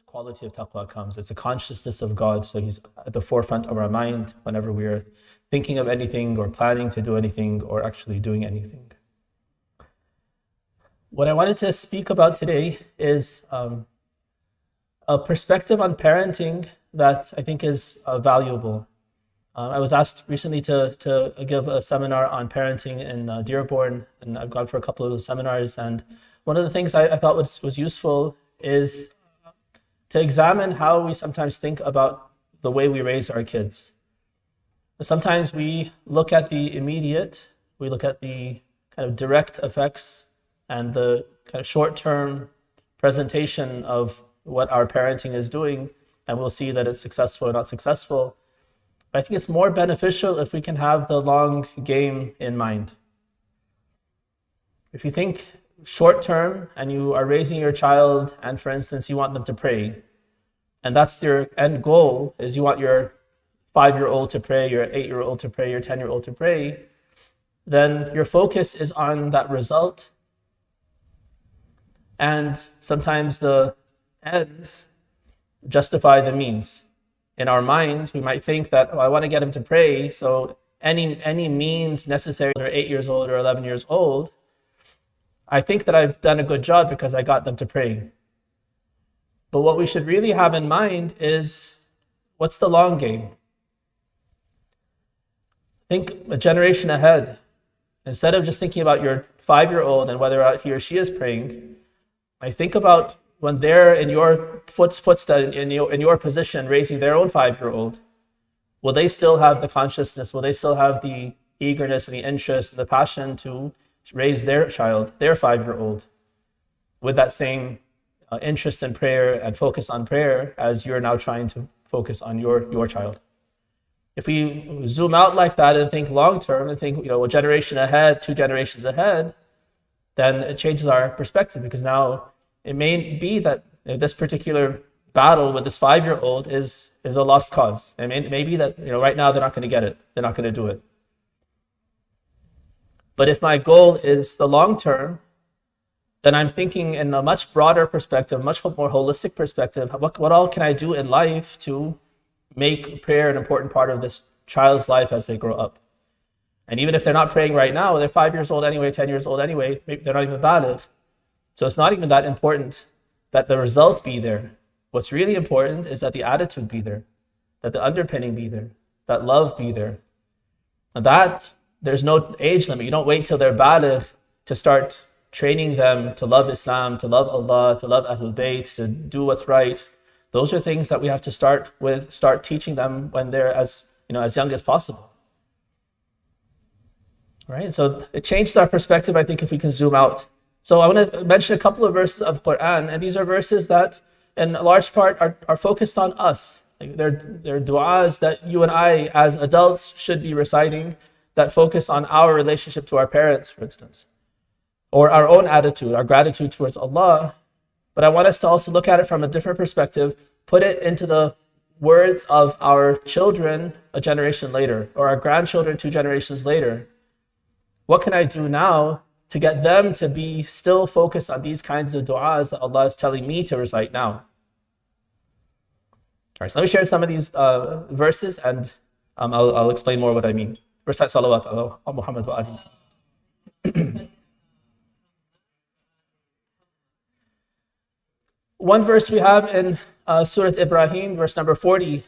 quality of taqwa comes. It's a consciousness of God. So He's at the forefront of our mind whenever we are thinking of anything or planning to do anything or actually doing anything. What I wanted to speak about today is a perspective on parenting that I think is valuable. I was asked recently to give a seminar on parenting in Dearborn, and I've gone for a couple of those seminars. And one of the things I thought was useful is to examine how we sometimes think about the way we raise our kids. Sometimes we look at the immediate, we look at the kind of direct effects and the kind of short-term presentation of what our parenting is doing, and we'll see that it's successful or not successful. But I think it's more beneficial if we can have the long game in mind. If you think short term and you are raising your child and, for instance, you want them to pray, and that's your end goal, is you want your 5-year-old to pray, your 8-year-old to pray, your 10-year-old to pray, then your focus is on that result. And sometimes the ends justify the means. In our minds, we might think that, I want to get him to pray, so any means necessary, they're 8 years old or 11 years old, I think that I've done a good job because I got them to pray. But what we should really have in mind is, what's the long game? Think a generation ahead. Instead of just thinking about your 5-year-old and whether or not he or she is praying, I think about when they're in your footstep, in your position, raising their own 5-year-old. Will they still have the consciousness? Will they still have the eagerness and the interest and the passion to raise their child, their 5-year-old, with that same interest in prayer and focus on prayer as you're now trying to focus on your child? If we zoom out like that and think long term and think, a generation ahead, 2 generations ahead, then it changes our perspective, because now it may be that this particular battle with this 5-year-old is a lost cause. It may be that right now they're not going to get it. They're not going to do it. But if my goal is the long term, then I'm thinking in a much broader perspective, much more holistic perspective. What all can I do in life to make prayer an important part of this child's life as they grow up? And even if they're not praying right now, they're 5 years old anyway, 10 years old anyway, maybe they're not even baligh. So it's not even that important that the result be there. What's really important is that the attitude be there, that the underpinning be there, that love be there. And that, there's no age limit. You don't wait till they're baligh to start training them to love Islam, to love Allah, to love Ahlul Bayt, to do what's right. Those are things that we have to start teaching them when they're as young as possible. Right? So it changes our perspective, I think, if we can zoom out. So I want to mention a couple of verses of the Quran, and these are verses that in a large part are focused on us. They're du'as that you and I as adults should be reciting, that focus on our relationship to our parents, for instance, or our own attitude, our gratitude towards Allah. But I want us to also look at it from a different perspective, put it into the words of our children a generation later, or our grandchildren 2 generations later. What can I do now to get them to be still focused on these kinds of du'as that Allah is telling me to recite now? All right, so let me share some of these verses, and I'll explain more what I mean. Recite salawat ala Muhammad wa ali. One verse we have in Surah Ibrahim, verse number 40.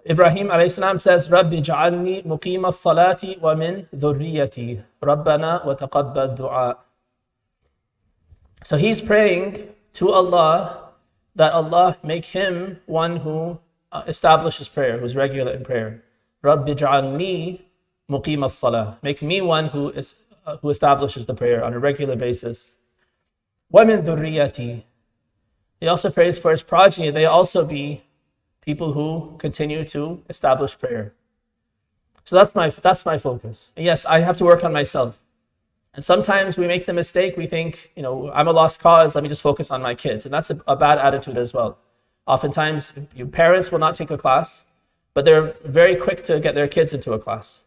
Ibrahim alayhi salam says, Rabbi ja'alni muqima as-salati wa min dhurriyyati. Rabbana wa taqabbal du'a. So he's praying to Allah that Allah make him one who establishes prayer, who's regular in prayer. Rabbi ja'alni muqima as-salah. Make me one who establishes the prayer on a regular basis. Wa min dhurriyyati. He also prays for his progeny. They also be people who continue to establish prayer. So that's my focus. And yes, I have to work on myself. And sometimes we make the mistake, we think, I'm a lost cause, let me just focus on my kids. And that's a bad attitude as well. Oftentimes, your parents will not take a class, but they're very quick to get their kids into a class.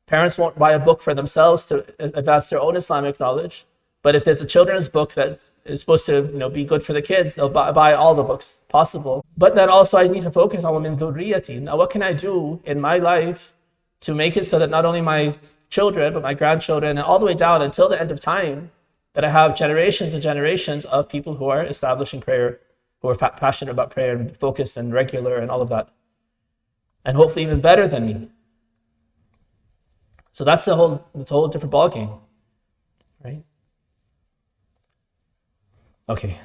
Parents won't buy a book for themselves to advance their own Islamic knowledge, but if there's a children's book that is supposed to, be good for the kids, they'll buy all the books possible. But then also I need to focus on min dhurriyati. Now, what can I do in my life to make it so that not only my children, but my grandchildren, and all the way down until the end of time, that I have generations and generations of people who are establishing prayer, who are passionate about prayer and focused and regular and all of that. And hopefully even better than me. So that's a whole different ballgame, right? Okay.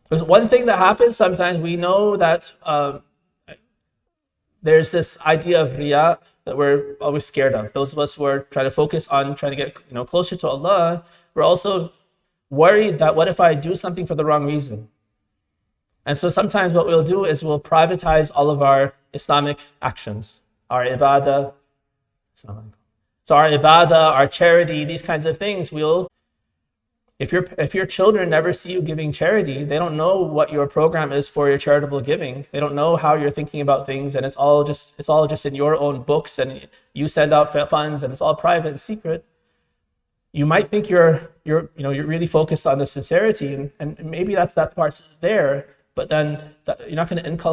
There's one thing that happens sometimes. We know that there's this idea of riya that we're always scared of. Those of us who are trying to focus on trying to get closer to Allah, we're also worried that what if I do something for the wrong reason? And so sometimes what we'll do is we'll privatize all of our Islamic actions, our ibadah. So our ibadah, our charity, these kinds of things, if your children never see you giving charity, they don't know what your program is for your charitable giving. They don't know how you're thinking about things, and it's all just in your own books, and you send out funds, and it's all private and secret. You might think you're really focused on the sincerity, and maybe that part's there, but then you're not going to inculcate